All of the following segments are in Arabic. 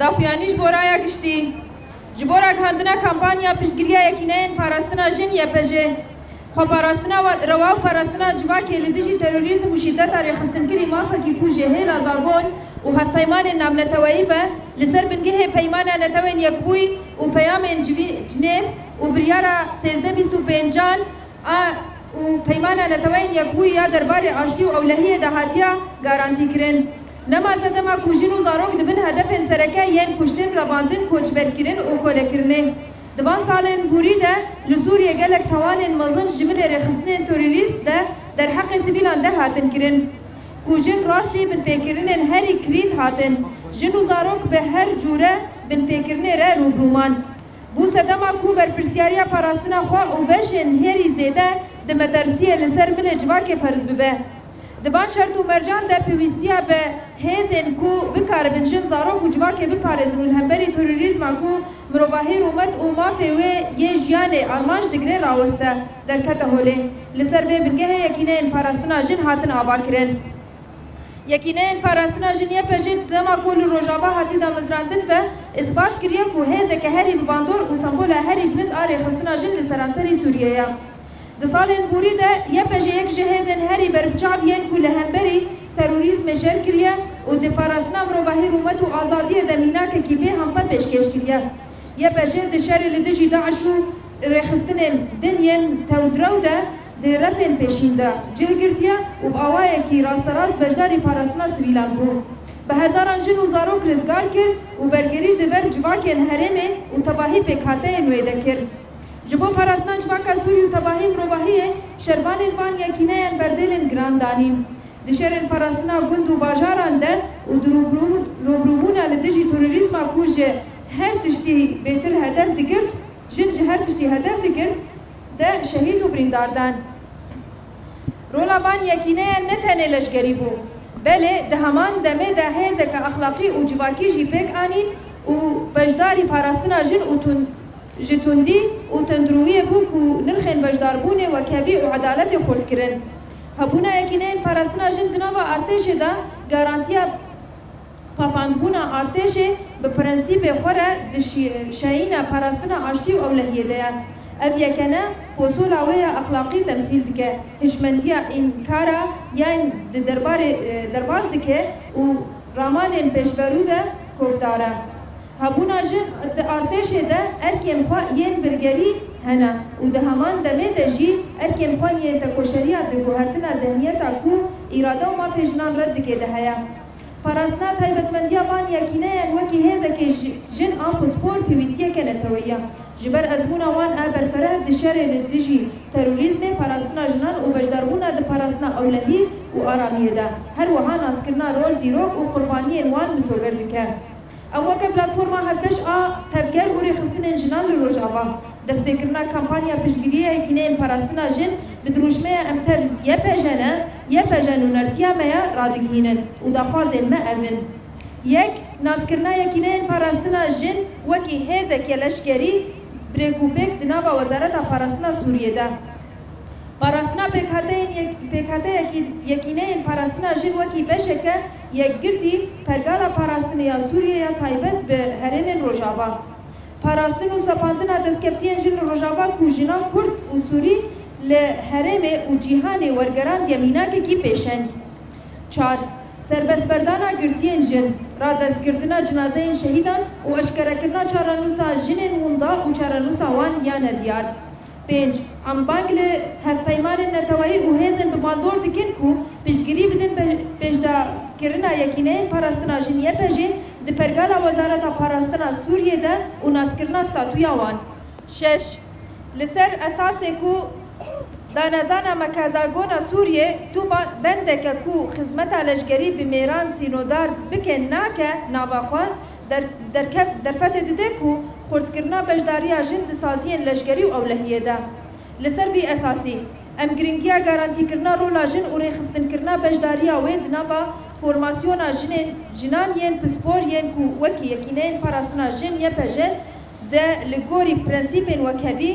دافیانیش بورaya گشتی جبورا کاندنا کمپانیا پیشگیری یکینین پاراستنا جن یپجه خو پاراستنا روا پاراستنا جواکی لدیجی تروریسم و شدت رخصتن کری مافکی کو جهه رازارگون و هف پیمان نمنتوایی به لسر بنگه پیمان نتوین یکبوی و پیام جنیف و بریارا 1325 و پیمان نتوین یکبوی یا دربار آشتی و اولهی دهاتیا گارانتی کرن نما زدما کوژین و زاروک دبن هدف سرکه ین کشتن رباندن کوچبرکرین و کولکرنه دوان سالن بوری ده لسوریه گلک توان مزن جمل رخصتن توریلیست ده در حق سبیلان ده هاتن کرن کوژین راستی بن فکرین هری کرید هاتن جن و زاروک به هر جوره بن فکرین ره روبرومان بو سدما کو بر پرسیاریا پاراستنا خو او بشن هری زیده ده مدرسیه لسر مل جواک فرض ببه دبان شرط و مرجان در پیوستیا به هیزن کو بکار بنجن زاروک و جواکه بپارزن و الهمبری توریریزم کو مروباهی رومت و مافی و یه جیان آرمانج دگره راوسته در کتا هوله لسر به بنگه یکینه این پاراستنا جن هاتن آبا کرن یکینه این پاراستنا جن یه پجید دما کل روژابا هاتی دا مزراندن و اثبات کریه کو هیزه که هری بباندور و سمبول هری بلند آره خستنا جن لسرانسری سوریه ده سالن بوری ده یه پجه یک جهازن هری بربچاو ین کل همبری تروریزم شر کریه و ده پاراستنا مروباهی رومت و آزادی دمینا که کی به هم پا پیشکش کریه یه پجه ده شر لدجی داعش و رخستن دنین تودرو ده رفن پیشین ده جه گرتیه و باوایه کی راست راست بجداری پاراستنا سویلان بو به هزاران جن و زاروک رزگار کر و برگری ده بر جواکین هرمه و تباهی پیکاته نویده کر جبو پاراستنا جواکا سوری و تباهی مروباهیه شربان وان یکینه بردلن گراندانین دشرن پاراستنا گند و باجاران ده و روبرومونا لدجی توریسما کوجه هر تشتی بهتر هدف دگرد جن هر تشتی هدف دگرد ده شهید و برینداردان رولا بان یکینه نتنه لشگری بو بله ده همان دمه ده هیزه که اخلاقی و جواکی جی پیک آنین و بجداری پاراستنا جن و جتوندی و تندروی بو کو نرخین بجدار بونه و کبی و عدالت خورد کرن هبونا یکینه پاراستنا جن دنوا ارتش دا گارانتیا پاپاندبونا ارتش به پرنسیپ خوره شاین پاراستنا آشتی و اولهیه ده اف یکنه پوسولا ویا اخلاقی تمثیل دکه هشمندیا انکارا یعنی درباز دکه و رامان پیشبرو ده کوکداره هبونا جن ارتش ده ارکن خوا ین برگری هنا و ده همان دمه ده جی ارکن خوا ین تکوشریا ده گوهرتنا ذهنیتا کو اراده و ما فجنان رد که ده هیا پاراستنا تایبتمندیا بان یکینه وکی هزه که جن آن پسپور پیوستیه که نتویا جبر ازبونا وان ابر فرح ده شر لدجی تروریزم پاراستنا جنان و بجداربونا ده پاراستنا اولهی و آرامیه ده هر وها ناسکرنا رول دیروک و قربانی وان مسوگر دکه اوه که پلتفورما هفبش تفگر و رخصتن جنان لروجاوا دست بکرنا کمپانیا پیشگیریه یکینه پاراستنا جن بدروشمه امتر یه پجن و نرتیا میا رادگهینن و دخوازن ما اون یک ناسکرنا یکینه پاراستنا جن وکی هزه که لشگری بریکوپیک دنابا وزارت پاراستنا سوریه ده پاراستنا پیکاته یکینه پاراستنا جن وکی بشه که یک گردی پرگالا پاراستن یا سوریه یا تایبت به هرم روژاوا پاراستن و سپاندن دستکفتین جن روژاوا کو جنا کرد و سوری لهرم و جیهان ورگران یمینا که کی پیشنگ 4 سربست بردانا گرتین جن را دستگردنا جنازه شهیدان و اشکرکرنا چارانوسا جنین موندا و چارانوسا وان یا ندیار 5 ام بانگل هف پیمان نتوایی و هیزن بماندور دکن کو پیشگیری بدن پیشدا کرنا یکینه پاراستنا جنیه پجه ده پرگالا وزارت پاراستنا سوریه ده و ناسکرنا ستاتویا وان 6 لسر اساس کو دانزانا مکازاگونا سوریه تو بنده که کو خدمت لشگری بمیران سینودار بکن ناکه ناباخوا در فتح ده کو خورد کرنا بجداری جند سازین لشگری و اولهیه ده لسر بی اساسی ام گرینگیا گارانتی کرنا رولا جن و ریخستن کرنا بجداری وید نابا فورماسیونا جنان ین پسپور ین کو وکی یکینین پاراستنا جن یه پجه ده لگوری پرنسیپین وکبی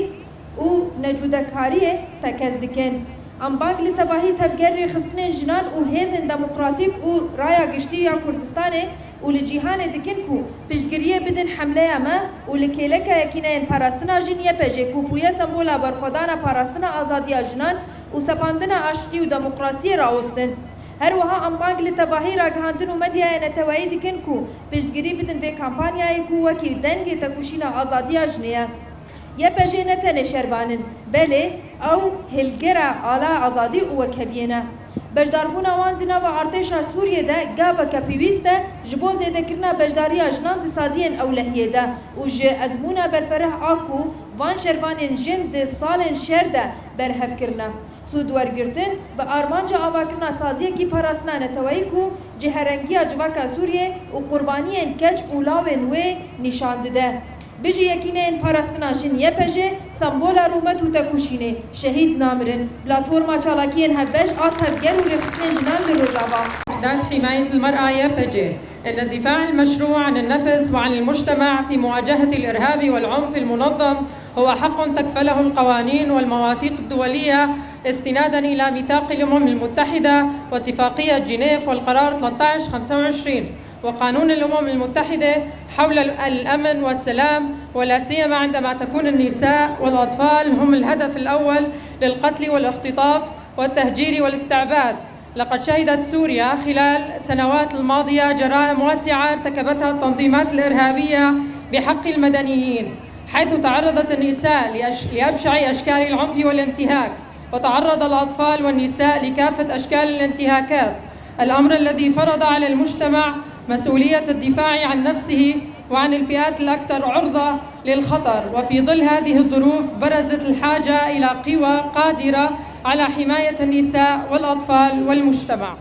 و نجودکاریه تکز دکن ام بانک لتباهی تفگر ریخستن جنان و هیزن دموکراتیک و رایا گشتی یا کردستان ولجيهان دكنكو بشجريه بدن حمله ما ولكيلكا يكينين باراستنا جن يبجي كوبويا سمبولا برخدانا باراستنا آزاديا جنان وسباندنا عشقي وديمقراطية راوستن هروها أمبانج لتباهي راجهاندن ومديا نتوعي دكنكو بشجري بدن في كامبانيا يكو وكي دنجي تكوشينا آزاديا جنيا يبجي نتن شربانن بله أو هلجرا على آزادي وكبينا بجداربونا وان دنا و ارتشا سوریه ده گاوا کپیویسته جبو زیده کرنا بجداری اجنان دسازین اولهیه ده و ج ازمونا برفره آکو وان شروانین جن ده سالن شر ده برهف کرنا سود ورگرتن به آرمانجا آوا کرنا سازیه کی پاراستنا نتوایی کو جهرنگی اجواکا سوریه و قربانیین کج اولاوین و نشاند ده بجی یکینین پاراستنا جن یپجه سمبولا رومت و تکوشینه شهید نامرن بلاتفورما چالاکین هبش آت هفگر و رفتن جنان لروجاوا وحدات حماية المرأة يبجي أن الدفاع المشروع عن النفس وعن المجتمع في مواجهة الإرهاب والعنف المنظم هو حق تكفله القوانين والمواثيق الدولية استنادا إلى ميثاق الأمم المتحدة واتفاقية جنيف والقرار 1325 وقانون الأمم المتحدة حول الأمن والسلام ولا سيما عندما تكون النساء والأطفال هم الهدف الأول للقتل والاختطاف والتهجير والاستعباد. لقد شهدت سوريا خلال السنوات الماضية جرائم واسعة ارتكبتها التنظيمات الإرهابية بحق المدنيين، حيث تعرضت النساء لأبشع أشكال العنف والانتهاك، وتعرض الأطفال والنساء لكافة أشكال الانتهاكات، الأمر الذي فرض على المجتمع مسؤولية الدفاع عن نفسه وعن الفئات الأكثر عرضة للخطر. وفي ظل هذه الظروف برزت الحاجة إلى قوى قادرة على حماية النساء والأطفال والمجتمع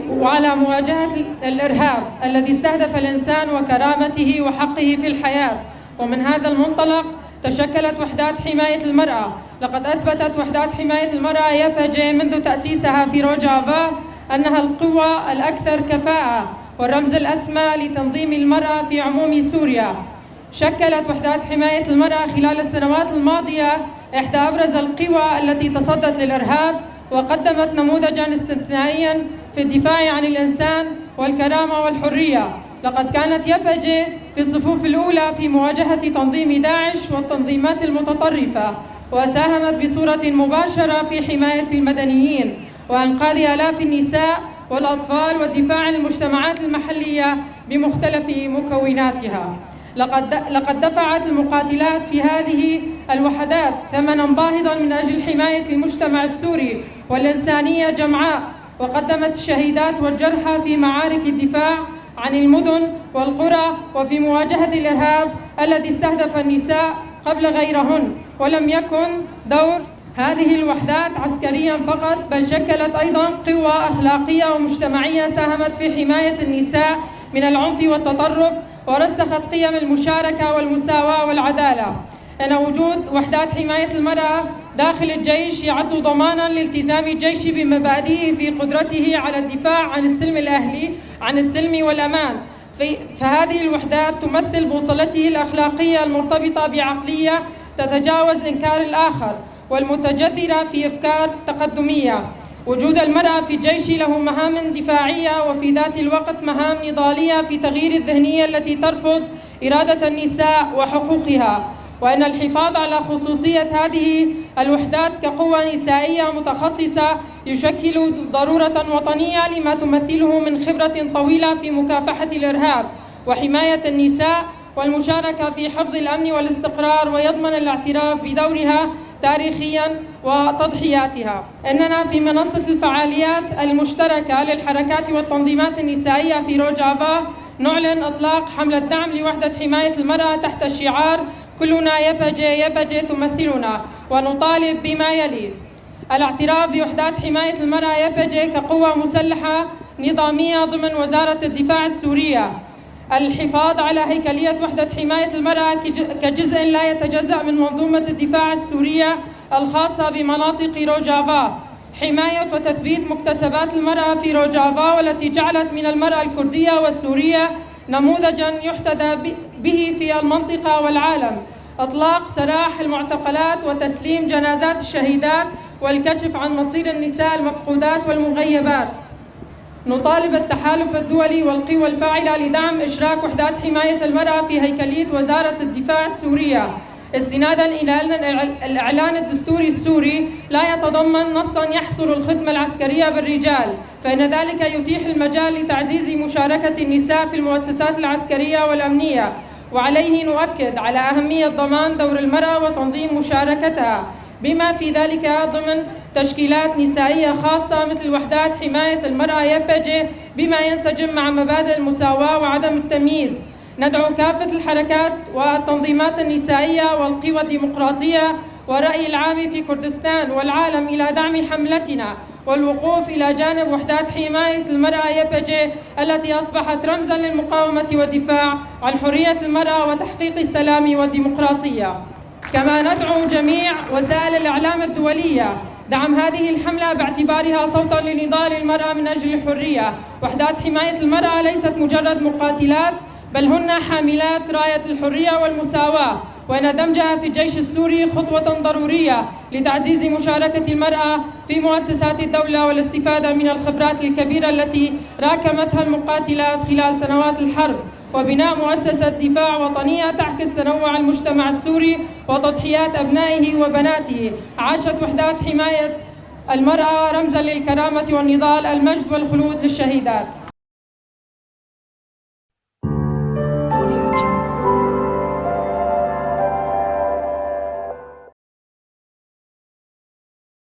وعلى مواجهة الإرهاب الذي استهدف الإنسان وكرامته وحقه في الحياة. ومن هذا المنطلق تشكلت وحدات حماية المرأة. لقد أثبتت وحدات حماية المرأة يبجي منذ تأسيسها في روجافا أنها القوة الأكثر كفاءة والرمز الأسمى لتنظيم المرأة في عموم سوريا. شكلت وحدات حماية المرأة خلال السنوات الماضية إحدى أبرز القوى التي تصدت للإرهاب، وقدمت نموذجاً استثنائياً في الدفاع عن الإنسان والكرامة والحرية. لقد كانت يبجي في الصفوف الأولى في مواجهة تنظيم داعش والتنظيمات المتطرفة، وساهمت بصورة مباشرة في حماية المدنيين وإنقاذ آلاف النساء والأطفال والدفاع عن المجتمعات المحلية بمختلف مكوناتها. لقد دفعت المقاتلات في هذه الوحدات ثمناً باهظاً من أجل حماية المجتمع السوري والإنسانية جمعاء، وقدمت الشهيدات والجرحى في معارك الدفاع عن المدن والقرى وفي مواجهة الإرهاب الذي استهدف النساء قبل غيرهن. ولم يكن دور هذه الوحدات عسكرياً فقط، بل شكلت أيضاً قوى أخلاقية ومجتمعية ساهمت في حماية النساء من العنف والتطرف، ورسخت قيم المشاركة والمساواة والعدالة. أن وجود وحدات حماية المرأة داخل الجيش يعد ضماناً لالتزام الجيش بمبادئه في قدرته على الدفاع عن السلم الأهلي، عن السلم والأمان. فهذه الوحدات تمثل بوصلته الأخلاقية المرتبطة بعقلية تتجاوز إنكار الآخر والمتجذرة في أفكار تقدمية. وجود المرأة في الجيش له مهام دفاعية وفي ذات الوقت مهام نضالية في تغيير الذهنية التي ترفض إرادة النساء وحقوقها. وأن الحفاظ على خصوصية هذه الوحدات كقوة نسائية متخصصة يشكل ضرورة وطنية لما تمثله من خبرة طويلة في مكافحة الإرهاب وحماية النساء والمشاركة في حفظ الأمن والاستقرار، ويضمن الاعتراف بدورها تاريخياً وتضحياتها. إننا في منصة الفعاليات المشتركة للحركات والتنظيمات النسائية في روجافا نعلن إطلاق حملة دعم لوحدة حماية المرأة تحت شعار كلنا يبجي يبجي تمثلنا، ونطالب بما يلي: الاعتراف بوحدات حماية المرأة يبجي كقوة مسلحة نظامية ضمن وزارة الدفاع السورية، الحفاظ على هيكلية وحدة حماية المرأة كجزء لا يتجزأ من منظومة الدفاع السورية الخاصة بمناطق روجافا، حماية وتثبيت مكتسبات المرأة في روجافا والتي جعلت من المرأة الكردية والسورية نموذجاً يحتذى به في المنطقة والعالم، إطلاق سراح المعتقلات وتسليم جنازات الشهيدات والكشف عن مصير النساء المفقودات والمغيبات، نطالب التحالف الدولي والقوى الفاعلة لدعم إشراك وحدات حماية المرأة في هيكلية وزارة الدفاع السورية، استناداً إلى أن الإعلان الدستوري السوري لا يتضمن نصاً يحصر الخدمة العسكرية بالرجال، فإن ذلك يتيح المجال لتعزيز مشاركة النساء في المؤسسات العسكرية والأمنية، وعليه نؤكد على أهمية ضمان دور المرأة وتنظيم مشاركتها، بما في ذلك ضمن تشكيلات نسائية خاصة مثل وحدات حماية المرأة يبجي، بما ينسجم مع مبادئ المساواة وعدم التمييز. ندعو كافة الحركات والتنظيمات النسائية والقوى الديمقراطية والرأي العام في كردستان والعالم إلى دعم حملتنا والوقوف إلى جانب وحدات حماية المرأة يبجي التي أصبحت رمزاً للمقاومة والدفاع عن حرية المرأة وتحقيق السلام والديمقراطية. كما ندعو جميع وسائل الإعلام الدولية دعم هذه الحملة باعتبارها صوتاً لنضال المرأة من أجل الحرية. وحدات حماية المرأة ليست مجرد مقاتلات، بل هن حاملات راية الحرية والمساواة، وأن دمجها في الجيش السوري خطوة ضرورية لتعزيز مشاركة المرأة في مؤسسات الدولة والاستفادة من الخبرات الكبيرة التي راكمتها المقاتلات خلال سنوات الحرب، وبناء مؤسسة دفاع وطنية تعكس تنوع المجتمع السوري وتضحيات أبنائه وبناته. عاشت وحدات حماية المرأة رمزاً للكرامة والنضال، المجد والخلود للشهيدات.